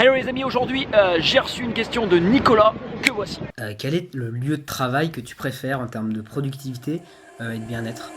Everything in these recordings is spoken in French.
Hello les amis, aujourd'hui j'ai reçu une question de Nicolas, que voici. Quel est le lieu de travail que tu préfères en termes de productivité et de bien-être?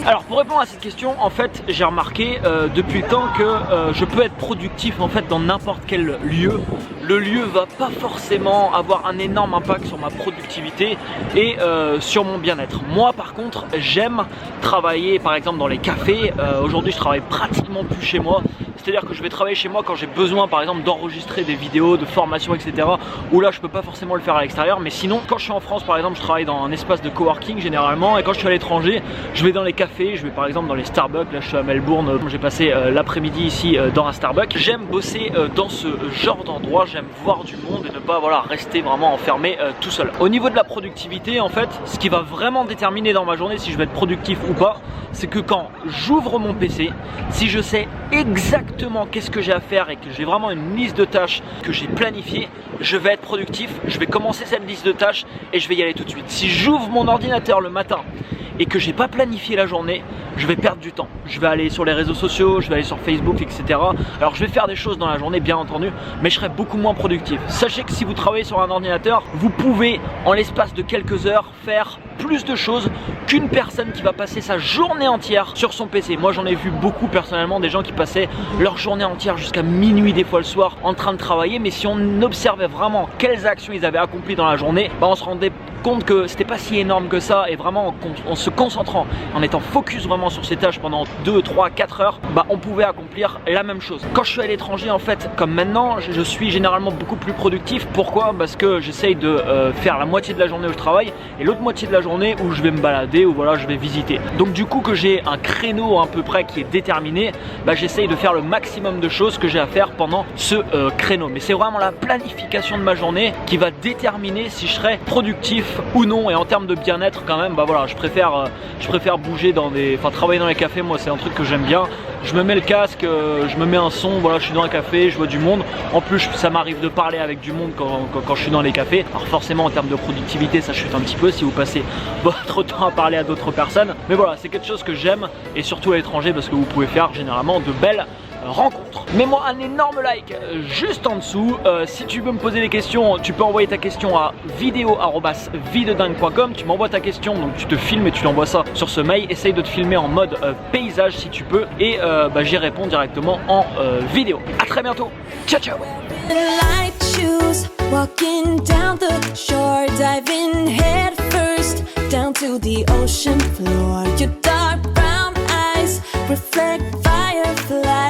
Alors pour répondre à cette question, en fait j'ai remarqué depuis le temps que je peux être productif en fait dans n'importe quel lieu. Le lieu va pas forcément avoir un énorme impact sur ma productivité et sur mon bien-être. Moi par contre j'aime travailler par exemple dans les cafés. Aujourd'hui je travaille pratiquement plus chez moi. C'est-à-dire que je vais travailler chez moi quand j'ai besoin par exemple d'enregistrer des vidéos, de formation, etc. Où là je peux pas forcément le faire à l'extérieur. Mais sinon quand je suis en France par exemple, je travaille dans un espace de coworking généralement. Et quand je suis à l'étranger, je vais dans les cafés, je vais par exemple dans les Starbucks. Là je suis à Melbourne, j'ai passé l'après-midi ici dans un Starbucks. J'aime bosser dans ce genre d'endroit, j'aime voir du monde et ne pas rester vraiment enfermé tout seul. Au niveau de la productivité en fait, ce qui va vraiment déterminer dans ma journée si je vais être productif ou pas, c'est que quand j'ouvre mon PC, si je sais exactement qu'est-ce que j'ai à faire et que j'ai vraiment une liste de tâches que j'ai planifiée, je vais être productif, je vais commencer cette liste de tâches et je vais y aller tout de suite. Si j'ouvre mon ordinateur le matin et que j'ai pas planifié la journée, je vais perdre du temps. Je vais aller sur les réseaux sociaux, je vais aller sur Facebook, etc. Alors je vais faire des choses dans la journée bien entendu, mais je serai beaucoup moins productif. Sachez que si vous travaillez sur un ordinateur, vous pouvez en l'espace de quelques heures faire plus de choses qu'une personne qui va passer sa journée entière sur son PC. Moi j'en ai vu beaucoup personnellement, des gens qui passaient leur journée entière jusqu'à minuit des fois le soir en train de travailler, mais si on observait vraiment quelles actions ils avaient accomplies dans la journée, on se rendait compte que c'était pas si énorme que ça. Et vraiment en se concentrant, en étant focus vraiment sur ces tâches pendant 2, 3, 4 heures, on pouvait accomplir la même chose. Quand je suis à l'étranger en fait, comme maintenant, je suis généralement beaucoup plus productif. Pourquoi? Parce que j'essaye de faire la moitié de la journée où je travaille et l'autre moitié de la journée où je vais me balader, ou voilà je vais visiter. Donc du coup que j'ai un créneau à peu près qui est déterminé, j'essaye de faire le maximum de choses que j'ai à faire pendant ce créneau. Mais c'est vraiment la planification de ma journée qui va déterminer si je serai productif ou non. Et en termes de bien-être quand même, voilà, je préfère bouger dans des, travailler dans les cafés. Moi c'est un truc que j'aime bien. Je me mets le casque, je me mets un son, voilà, je suis dans un café, je vois du monde. En plus ça m'arrive de parler avec du monde quand je suis dans les cafés. Alors forcément en termes de productivité ça chute un petit peu si vous passez votre temps à parler à d'autres personnes. Mais voilà, c'est quelque chose que j'aime, et surtout à l'étranger parce que vous pouvez faire généralement de belles rencontres. Mets-moi un énorme like juste en dessous. Si tu veux me poser des questions, tu peux envoyer ta question à vidéo@videdingue.com. Tu m'envoies ta question, donc tu te filmes et tu l'envoies ça sur ce mail. Essaye de te filmer en mode paysage si tu peux, et j'y réponds directement en vidéo. À très bientôt, ciao ciao. Walking down the shore, diving head first down to the ocean floor. Your dark brown eyes reflect